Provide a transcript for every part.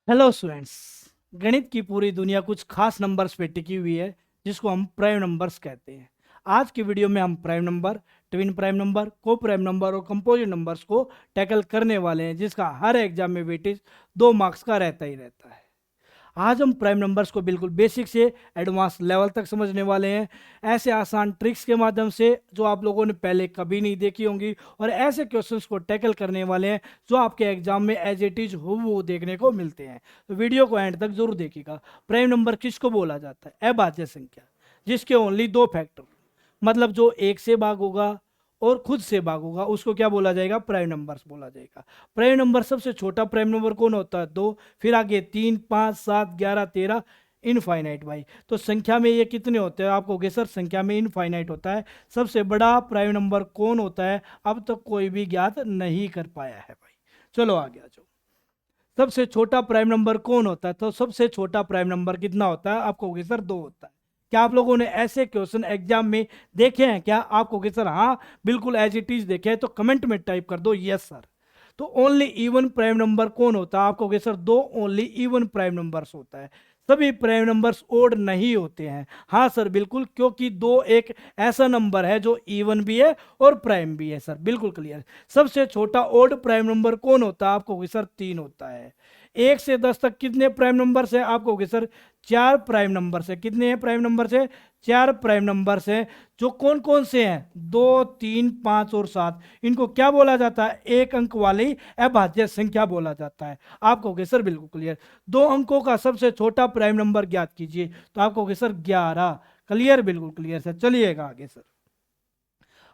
Hello students. गणित की पूरी दुनिया कुछ खास नंबर्स पे टिकी हुई है जिसको हम प्राइम नंबर्स कहते हैं। आज की वीडियो में हम prime number, twin prime number, को प्राइम नंबर और कंपोजिट नंबर्स को टैकल करने वाले हैं, जिसका हर एग्जाम में वेटेज 2 मार्क्स का रहता ही रहता है। आज हम प्राइम नंबर्स को बिल्कुल बेसिक से एडवांस लेवल तक समझने वाले हैं, ऐसे आसान ट्रिक्स के माध्यम से जो आप लोगों ने पहले कभी नहीं देखी होंगी, और ऐसे क्वेश्चंस को टैकल करने वाले हैं जो आपके एग्जाम में एज इट इज वो देखने को मिलते हैं। तो वीडियो को एंड तक जरूर देखिएगा। प्राइम नंबर किसको बोला जाता है? अभाज्य संख्या जिसके ओनली 2 फैक्टर, मतलब जो एक से भाग होगा और खुद से भाग होगा, उसको क्या बोला जाएगा? प्राइम नंबर्स बोला जाएगा। प्राइम नंबर सबसे छोटा प्राइम नंबर कौन होता है? 2। फिर आगे 3, 5, 7, 11, 13, इनफाइनाइट भाई। तो संख्या में ये कितने होते हैं? आपको गेसर संख्या में इनफाइनाइट होता है। सबसे बड़ा प्राइम नंबर कौन होता है? अब तक कोई भी ज्ञात नहीं कर पाया है भाई। चलो आगे आ जाओ। सबसे छोटा प्राइम नंबर कौन होता है? तो सबसे छोटा प्राइम नंबर कितना होता है? आपको गेसर 2 होता है। क्या आप लोगों ने ऐसे क्वेश्चन एग्जाम में देखे हैं क्या? आपको कि सर हाँ बिल्कुल एज इट इज देखे हैं, तो कमेंट में टाइप कर दो यस सर। तो ओनली इवन प्राइम नंबर कौन होता है? आपको कि sir 2 only even prime numbers होता है। सभी प्राइम नंबर्स ओड नहीं होते हैं। हाँ सर बिल्कुल, क्योंकि 2 एक ऐसा नंबर है जो इवन भी है और प्राइम भी है सर, बिल्कुल क्लियर। सबसे छोटा ओड प्राइम नंबर कौन होता है? आपको कि सर 3 होता है। 1 से 10 तक कितने प्राइम नंबर्स हैं? आपको कि सर 4 प्राइम नंबर्स है। कितने हैं प्राइम नंबर्स है? 4 प्राइम नंबर्स हैं। जो कौन कौन से हैं? 2, 3, 5 और 7। इनको क्या बोला जाता है? एक अंक वाली अभाज्य संख्या बोला जाता है। आपको कि सर बिल्कुल क्लियर। 2 अंकों का सबसे छोटा प्राइम नंबर ज्ञात कीजिए। तो आपको कि सर 11। क्लियर, बिल्कुल क्लियर सर। चलिएगा आगे सर।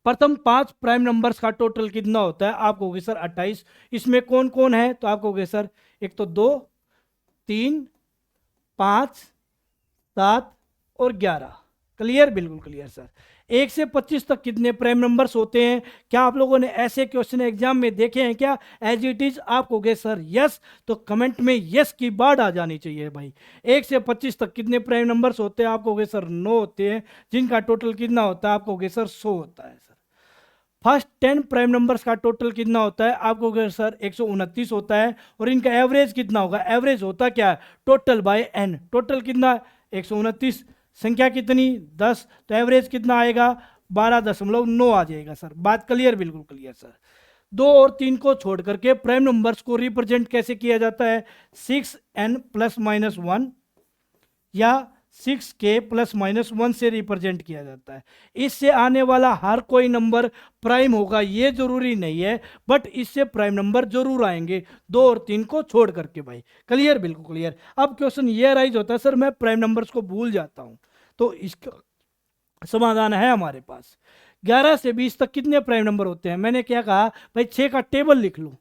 प्रथम 5 प्राइम नंबर्स का टोटल कितना होता है? आप कहोगे सर 28। इसमें कौन कौन है? तो आप कहोगे सर एक तो 2, 3, 5, 7 और 11। क्लियर, बिल्कुल क्लियर सर। 1 से 25 तक कितने प्राइम नंबर्स होते हैं? क्या आप लोगों ने ऐसे क्वेश्चन एग्जाम में देखे हैं क्या? एज इट इज आप कहोगे सर यस, तो कमेंट में यस की बाढ़ आ जानी चाहिए भाई। 1 से 25 तक कितने प्राइम नंबर्स होते हैं? आप कहोगे सर 9 होते हैं, जिनका टोटल कितना होता है? आप कहोगे सर 100 होता है सर। फर्स्ट 10 प्राइम नंबर्स का टोटल कितना होता है? आपको कहोगे सर 129 होता है। और इनका एवरेज कितना होगा? एवरेज होता क्या है? Total bye N. टोटल कितना? 129। संख्या कितनी? 10। तो एवरेज कितना आएगा? 12.9 आ जाएगा सर। बात क्लियर, बिल्कुल क्लियर सर। 2 और 3 को छोड़ करके प्राइम नंबर्स को रिप्रेजेंट कैसे किया जाता है? 6n प्लस माइनस 1 या 6k प्लस माइनस 1 से रिप्रेजेंट किया जाता है। इससे आने वाला हर कोई नंबर प्राइम होगा ये जरूरी नहीं है, बट इससे प्राइम नंबर जरूर आएंगे 2 और 3 को छोड़ करके भाई। क्लियर, बिल्कुल क्लियर। अब क्वेश्चन ये राइज होता है सर मैं प्राइम नंबर्स को भूल जाता हूं, तो इसका समाधान है हमारे पास। 11 से 20 तक कितने प्राइम नंबर होते हैं? मैंने क्या कहा भाई, 6 का टेबल लिख लो।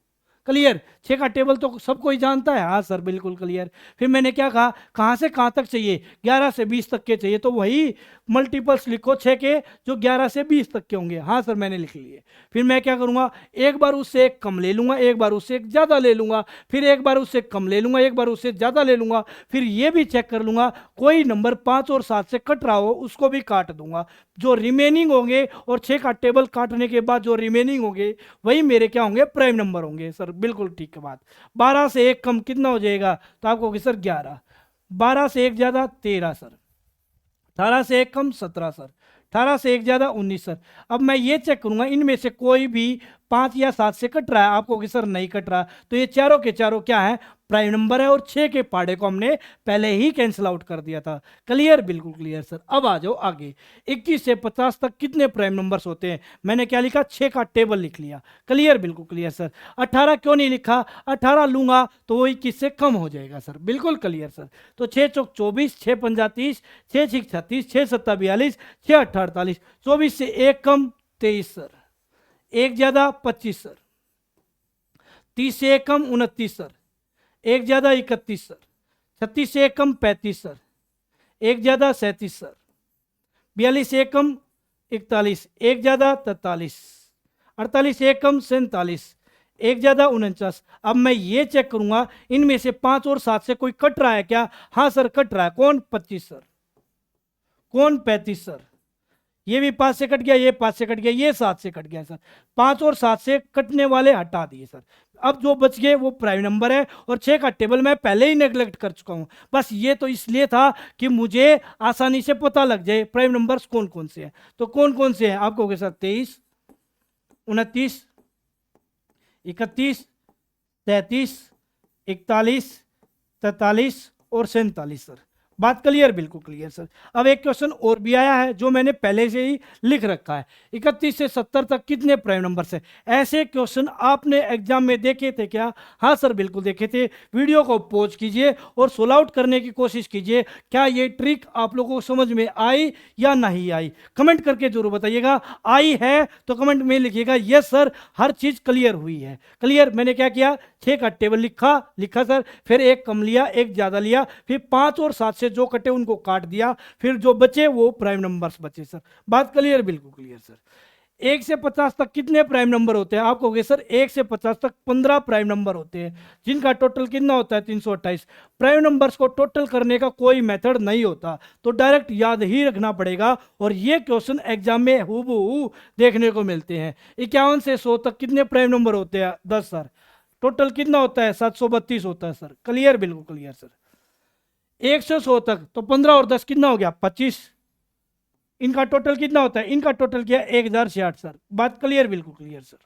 क्लियर, 6 का टेबल तो सबको ही जानता है। हाँ सर बिल्कुल क्लियर। फिर मैंने क्या कहा, कहाँ से कहाँ तक चाहिए? 11 से 20 तक के चाहिए, तो वही मल्टीपल्स लिखो 6 के जो 11 से 20 तक के होंगे। हाँ सर मैंने लिख लिए। फिर मैं क्या करूँगा, एक बार उससे एक कम ले लूँगा, एक बार उससे एक ज़्यादा ले लूँगा, फिर एक बार उससे कम ले लूँगा, एक बार उससे ज़्यादा ले लूँगा। फिर ये भी चेक कर लूँगा कोई नंबर 5 और 7 से कट रहा हो उसको भी काट दूंगा। जो रिमेनिंग होंगे और 6 का टेबल काटने के बाद जो रिमेनिंग होंगे वही मेरे क्या होंगे? प्राइम नंबर होंगे सर। बिल्कुल ठीक है बात। 12 से एक कम कितना हो जाएगा? तो आपको होगी सर 11। 12 से एक ज्यादा 13 सर। 18 से एक कम 17 सर। 18 से एक ज्यादा 19 सर। अब मैं ये चेक करूंगा इनमें से कोई भी 5 या 7 से कट रहा है। आपको कि सर नहीं कट रहा, तो ये चारों के चारों क्या है? प्राइम नंबर है, और 6 के पाड़े को हमने पहले ही कैंसिल आउट कर दिया था। क्लियर, बिल्कुल क्लियर सर। अब आ जाओ आगे। 21 से 50 तक कितने प्राइम नंबर्स होते हैं? मैंने क्या लिखा? 6 का टेबल लिख लिया। क्लियर, बिल्कुल क्लियर सर। 18 क्यों नहीं लिखा? 18 लूंगा तो वो 21 से कम हो जाएगा सर। बिल्कुल क्लियर सर। तो 6 चौक 24, 6 पंजा 30, 6 छिक 36, 6 सत्ता 42, 6 अट्ठा 48। 24 से एक कम 23 सर। एक ज्यादा 25 सर। 30 से एक कम 29 सर। एक ज्यादा 31 सर। 36 से एक कम 35 सर। एक ज्यादा 37 सर। 42 से एक कम 41, एक ज्यादा 43। 48 से एक कम 47, एक ज्यादा 49। अब मैं ये चेक करूंगा इनमें से 5 और 7 से कोई कट रहा है क्या? हाँ सर कट रहा है। कौन? 25 सर। कौन? 35 सर। ये भी 5 से कट गया, ये 5 से कट गया, ये 7 से कट गया सर। 5 और 7 से कटने वाले हटा दिए सर। अब जो बच गए वो प्राइम नंबर है, और 6 का टेबल मैं पहले ही नेगलेक्ट कर चुका हूँ। बस ये तो इसलिए था कि मुझे आसानी से पता लग जाए प्राइम नंबर्स कौन कौन से हैं। तो कौन कौन से हैं आपको के साथ 23, 29, 31, 33, 41, 43 और 47 सर। बात क्लियर, बिल्कुल क्लियर सर। अब एक क्वेश्चन और भी आया है जो मैंने पहले से ही लिख रखा है, 31 से 70 तक कितने प्राइम नंबर्स हैं। ऐसे क्वेश्चन आपने एग्जाम में देखे थे क्या? हाँ सर बिल्कुल देखे थे। वीडियो को पॉज कीजिए और सोल्व आउट करने की कोशिश कीजिए। क्या ये ट्रिक आप लोगों को समझ में आई या नहीं आई? कमेंट करके जरूर बताइएगा। आई है तो कमेंट में लिखिएगा यस सर, हर चीज क्लियर हुई है। क्लियर। मैंने क्या किया, 6 का टेबल लिखा सर, फिर एक कम लिया, एक ज्यादा लिया, फिर 5 और 7 से जो कटे उनको काट दिया, फिर जो बचे वो प्राइम नंबर्स बचे सर। बात क्लियर, बिल्कुल क्लियर सर। 1 से 50 तक कितने प्राइम नंबर होते हैं? आप कहोगे सर 1 से 50 तक 15 प्राइम नंबर होते हैं, जिनका टोटल कितना होता है 328। प्राइम नंबर्स को टोटल करने का कोई मेथड नहीं होता, तो डायरेक्ट याद ही रखना पड़ेगा। और ये क्वेश्चन एग्जाम में हूबहू देखने को मिलते हैं। 51 से 100 तक कितने प्राइम नंबर होते हैं? 10 सर। टोटल कितना होता है? 732 होता है सर। क्लियर, बिल्कुल क्लियर सर। 1 से 100 तक तो 15 और 10 कितना हो गया? 25। इनका टोटल कितना होता है? इनका टोटल क्या? 1066 सर। बात क्लियर, बिल्कुल क्लियर सर।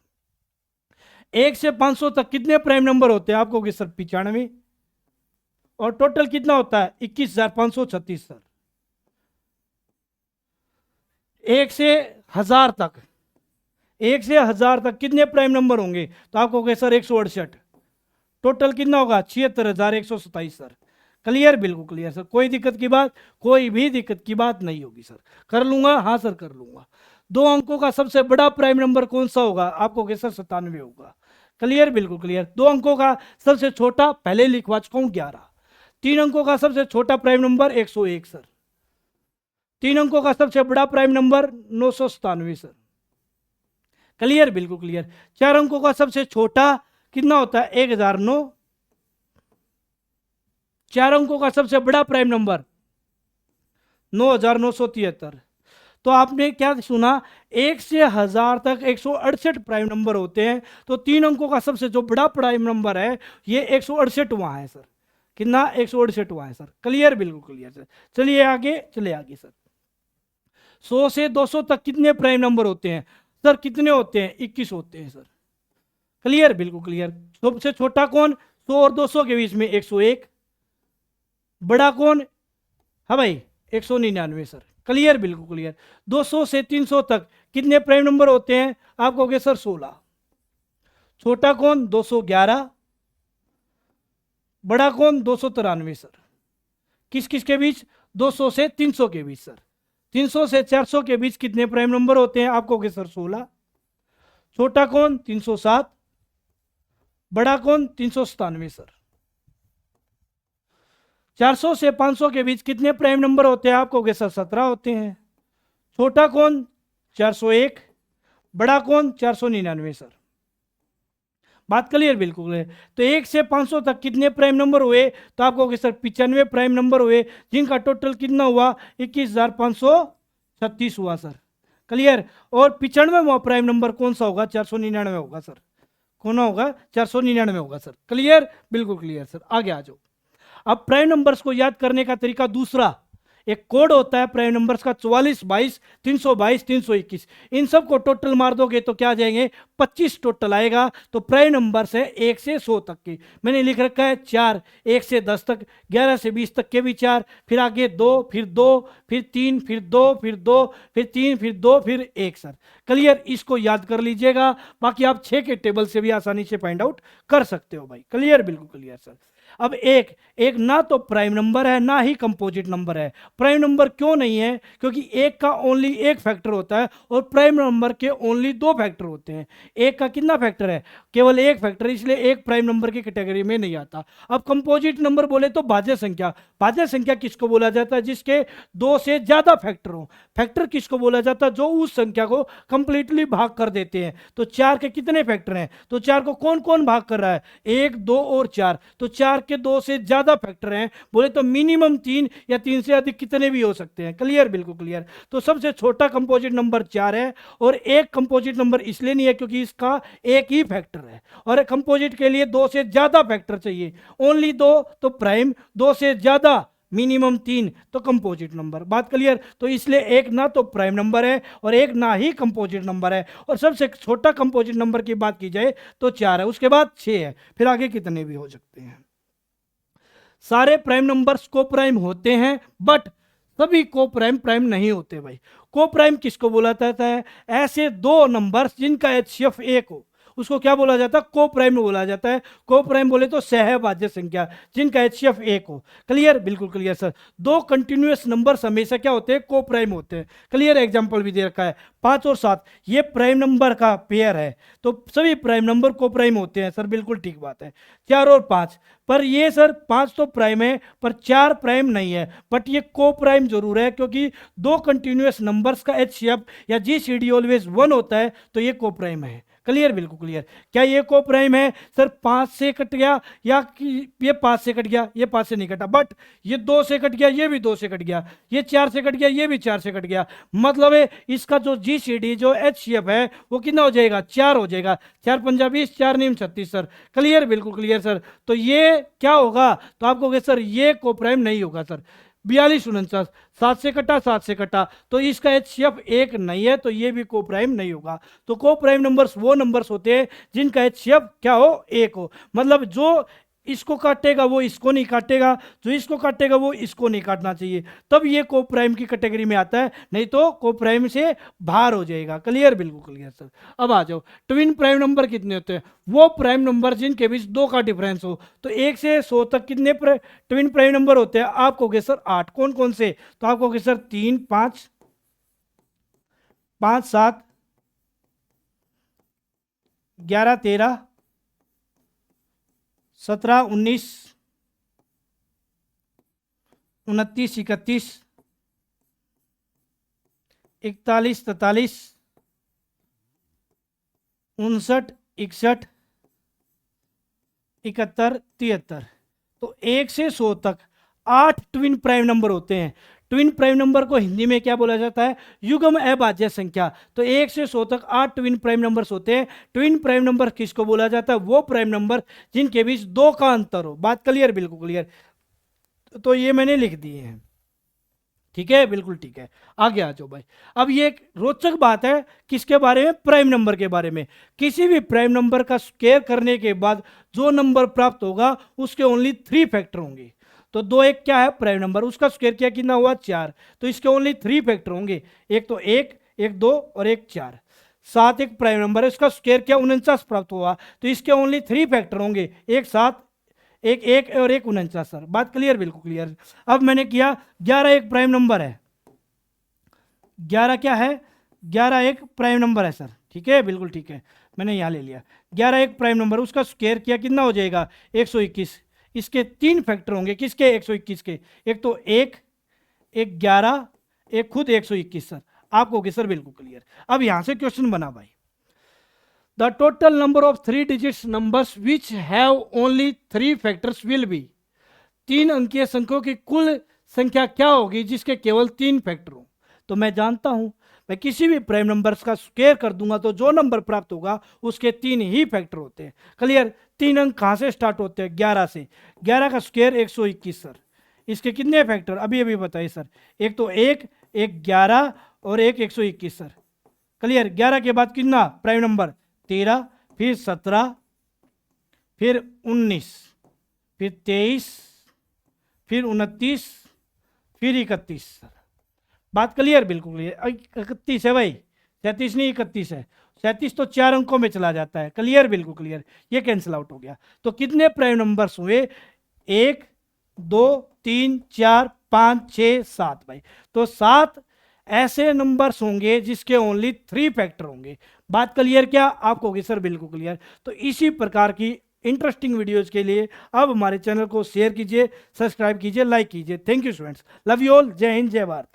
1 से 500 तक कितने प्राइम नंबर होते हैं? आपको सर 95। और टोटल कितना होता है? 21,536 सर। 1 से 1000 तक, 1 से 1000 तक कितने प्राइम नंबर होंगे? तो आप कहोगे सर 168। टोटल कितना होगा? 76,127 सर। क्लियर, बिल्कुल क्लियर सर। कोई दिक्कत की बात, कोई भी दिक्कत की बात नहीं होगी सर। कर लूंगा? हाँ सर कर लूंगा। 2 अंकों का सबसे बड़ा प्राइम नंबर कौन सा होगा? आपको कहोगे सर 97 होगा। क्लियर, बिल्कुल क्लियर। 2 अंकों का सबसे छोटा, पहले लिखवा चुका हूं 11। 3 अंकों का सबसे छोटा प्राइम नंबर 101 सर। 3 अंकों का सबसे बड़ा प्राइम नंबर 997 सर। क्लियर, बिल्कुल क्लियर। 4 अंकों का सबसे छोटा कितना होता है? 1009। 4 अंकों का सबसे बड़ा प्राइम नंबर 9973। तो आपने क्या सुना? 1 से 1000 तक 168 प्राइम नंबर होते हैं, तो 3 अंकों का सबसे जो बड़ा प्राइम नंबर है ये 168 वहां है सर। कितना? 168 वहां है सर। क्लियर, बिल्कुल क्लियर सर। चलिए आगे, चले आगे सर। 100 से 200 तक कितने प्राइम नंबर होते हैं? सर कितने होते हैं? 21 होते हैं सर। क्लियर, बिल्कुल क्लियर। सबसे छोटा कौन? 100 और 200 के बीच में 101। बड़ा कौन? हाँ भाई 199 सर। क्लियर, बिल्कुल क्लियर। 200 से 300 तक कितने प्राइम नंबर होते हैं? आप कहोगे सर 16। छोटा कौन? 211। बड़ा कौन? 293 सर। किस किस के बीच? 200 से 300 के बीच सर। 300 से 400 के बीच कितने प्राइम नंबर होते हैं? आप कहोगे सर 16। छोटा कौन? 307। बड़ा कौन? 397 सर। 400 से 500 के बीच कितने प्राइम नंबर होते हैं? आप कहोगे सर 17 होते हैं। छोटा कौन? 401। बड़ा कौन? 499 सर। बात क्लियर, बिल्कुल क्लियर। तो 1 से 500 तक कितने प्राइम नंबर हुए? तो आप कहोगे सर 95 प्राइम नंबर हुए, जिनका टोटल कितना हुआ? 21,536 हुआ सर। क्लियर। और 95वां प्राइम नंबर कौन सा होगा? 499 होगा सर। कौन होगा? 499 होगा सर। क्लियर, बिल्कुल क्लियर सर। आगे आ जाओ। अब प्राइम नंबर्स को याद करने का तरीका दूसरा, एक कोड होता है प्राइम नंबर्स का 44, 22, 322, 321। इन सब को टोटल मार दोगे तो क्या आ जाएंगे? 25 टोटल आएगा। तो प्राइम नंबर्स है 1 से 100 तक के। मैंने लिख रखा है 4, 1 से 10 तक, 11 से 20 तक के भी 4, फिर आगे 2, फिर 2, फिर 3, फिर 2, फिर 2, फिर 3, फिर 2, फिर 1 सर। क्लियर, इसको याद कर लीजिएगा। बाकी आप 6 के टेबल से भी आसानी से फाइंड आउट कर सकते हो भाई। क्लियर, बिल्कुल क्लियर सर। अब एक ना तो प्राइम नंबर है ना ही कंपोजिट नंबर है। प्राइम नंबर क्यों नहीं है? क्योंकि एक का ओनली एक फैक्टर होता है और प्राइम नंबर के ओनली 2 फैक्टर होते हैं। एक का कितना फैक्टर है? केवल एक फैक्टर, इसलिए एक प्राइम नंबर की कैटेगरी में नहीं आता। अब कंपोजिट नंबर बोले तो भाज्य संख्या। भाज्य संख्या किसको बोला जाता है? जिसके 2 से ज्यादा फैक्टर हो। फैक्टर किसको बोला जाता है? जो उस संख्या को कंप्लीटली भाग कर देते हैं। तो 4 के कितने फैक्टर हैं, तो 4 को कौन कौन भाग कर रहा है, 1, 2 और 4, तो 4 के 2 से ज़्यादा फैक्टर हैं, बोले तो मिनिमम 3 या 3 से अधिक कितने भी हो सकते हैं। क्लियर, बिल्कुल क्लियर। तो सबसे छोटा कंपोजिट नंबर 4 है, और एक कंपोजिट नंबर इसलिए नहीं है क्योंकि इसका एक ही फैक्टर है, और कंपोजिट के लिए 2 से ज़्यादा फैक्टर चाहिए, ओनली 2 तो प्राइम, 2 से ज़्यादा मिनिमम 3 तो कंपोजिट नंबर। बात क्लियर। तो इसलिए एक ना तो प्राइम नंबर है और एक ना ही कंपोजिट नंबर है, और सबसे छोटा कंपोजिट नंबर की बात की जाए तो 4 है, उसके बाद 6 है, फिर आगे कितने भी हो सकते हैं। सारे प्राइम नंबर्स को प्राइम होते हैं, बट सभी को प्राइम प्राइम नहीं होते भाई। को प्राइम किसको बोला जाता है, ऐसे दो नंबर्स जिनका एचसीएफ 1 हो, उसको क्या बोला जाता है, को प्राइम बोला जाता है। को प्राइम बोले तो सहभाज्य संख्या जिनका एचसीएफ 1 हो। क्लियर, बिल्कुल क्लियर सर। दो कंटिन्यूअस नंबर्स हमेशा क्या होते हैं, को प्राइम होते हैं। क्लियर, एग्जांपल भी दे रखा है 5 और 7, ये प्राइम नंबर का पेयर है, तो सभी प्राइम नंबर को प्राइम होते हैं सर, बिल्कुल ठीक बात है। 4 और 5, पर ये सर 5 तो प्राइम है पर 4 प्राइम नहीं है, बट ये को प्राइम जरूर है, क्योंकि दो कंटिन्यूअस नंबर्स का एचसीएफ या जीसीडी ऑलवेज 1 होता है, तो ये को प्राइम है। क्लियर, बिल्कुल क्लियर। क्या ये को प्राइम है सर, 5 से कट गया, या ये 5 से कट गया, ये 5 से नहीं कटा, बट ये 2 से कट गया, ये भी 2 से कट गया, ये 4 से कट गया, ये भी 4 से कट गया, मतलब है इसका जो जीसीडी जो एचसीएफ है वो कितना हो जाएगा, 4 हो जाएगा। 4 पंजा 20, 4 नीम 36 सर। क्लियर, बिल्कुल क्लियर सर। तो ये क्या होगा, तो आपको कहे सर ये को प्राइम नहीं होगा सर। 42, 49, 7 से कटा, 7 से कटा, तो इसका एचसीएफ 1 नहीं है, तो ये भी को प्राइम नहीं होगा। तो को प्राइम नंबर्स वो नंबर्स होते हैं जिनका एचसीएफ क्या हो, 1 हो। मतलब जो इसको काटेगा वो इसको नहीं काटेगा, जो इसको काटेगा वो इसको नहीं काटना चाहिए, तब ये को प्राइम की कैटेगरी में आता है, नहीं तो को प्राइम से बाहर हो जाएगा। क्लियर, बिल्कुल क्लियर सर। अब आ जाओ, ट्विन प्राइम नंबर कितने होते हैं, वो प्राइम नंबर जिनके बीच 2 का डिफरेंस हो। तो 1 से 100 तक कितने ट्विन प्राइम नंबर होते हैं, आप कहोगे सर 8। कौन कौन से, तो आप कहोगे सर 3, 5, 5, 7, 11, 13, 17, 19, 29, 31, 41, 43, 59, 61, 71, 73। तो 1 से 100 तक 8 ट्विन प्राइम नंबर होते हैं। ट्विन प्राइम नंबर को हिंदी में क्या बोला जाता है, युग्म अभाज्य संख्या। तो 1 से 100 तक 8 ट्विन प्राइम नंबर्स होते हैं। ट्विन प्राइम नंबर किसको बोला जाता है, वो प्राइम नंबर जिनके बीच 2 का अंतर हो। बात क्लियर, बिल्कुल क्लियर। तो ये मैंने लिख दिए हैं, ठीक है, बिल्कुल ठीक है। आगे आ जाओ भाई। अब ये एक रोचक बात है, किसके बारे में, प्राइम नंबर के बारे में। किसी भी प्राइम नंबर का स्क्वायर करने के बाद जो नंबर प्राप्त होगा उसके ओनली 3 फैक्टर होंगे। तो 2 1 क्या है, प्राइम नंबर, उसका स्क्वायर किया कितना हुआ, 4, तो इसके ओनली 3 फैक्टर होंगे, एक तो 1, एक 2 और एक 4। 7 एक प्राइम नंबर है, उसका स्क्वायर किया 49 प्राप्त हुआ, तो इसके ओनली 3 फैक्टर होंगे, एक 7, एक 1 और एक 49 सर। बात क्लियर, बिल्कुल क्लियर। अब मैंने किया 11 एक प्राइम नंबर है, 11 क्या है, 11 एक प्राइम नंबर है सर, ठीक है, बिल्कुल ठीक है, मैंने यहाँ ले लिया 11 एक प्राइम नंबर, उसका स्क्वायर किया कितना हो जाएगा, 121। इसके 3 फैक्टर होंगे, किसके, 121 के, एक तो 1, एक 11, एक खुद 121 सर। आपको होगी सर, बिल्कुल क्लियर। अब यहां से क्वेश्चन बना भाई, the total number of 3 digits numbers which have only 3 factors will be. 3 अंकीय संख्याओं की कुल संख्या क्या होगी जिसके केवल 3 फैक्टर हो। तो मैं जानता हूं, मैं किसी भी प्राइम नंबर्स का स्क्वायर कर दूंगा तो जो नंबर प्राप्त होगा उसके 3 ही फैक्टर होते हैं। क्लियर। 3 अंक कहां से स्टार्ट होते हैं, 11 से। 11 का स्क्वायर 121 सर। इसके कितने फैक्टर अभी अभी बताइए सर, एक तो 1, एक 11 और एक 121 सर। क्लियर। 11 के बाद कितना प्राइम नंबर, 13, फिर 17, फिर 19, फिर 23, फिर 29, फिर 31 सर। बात क्लियर, बिल्कुल क्लियर। 31 है भाई, 37 नहीं 31 है। 37 तो 4 अंकों में चला जाता है। क्लियर, बिल्कुल क्लियर, ये कैंसिल आउट हो गया। तो कितने प्राइम नंबर्स हुए, 1, 2, 3, 4, 5, 6, 7 भाई। तो 7 ऐसे नंबर्स होंगे जिसके ओनली 3 फैक्टर होंगे। बात क्लियर क्या आपको होगी सर, बिल्कुल क्लियर। तो इसी प्रकार की इंटरेस्टिंग वीडियोज के लिए अब हमारे चैनल को शेयर कीजिए, सब्सक्राइब कीजिए, लाइक कीजिए। Thank you students, love you all, जय हिंद, जय भारत।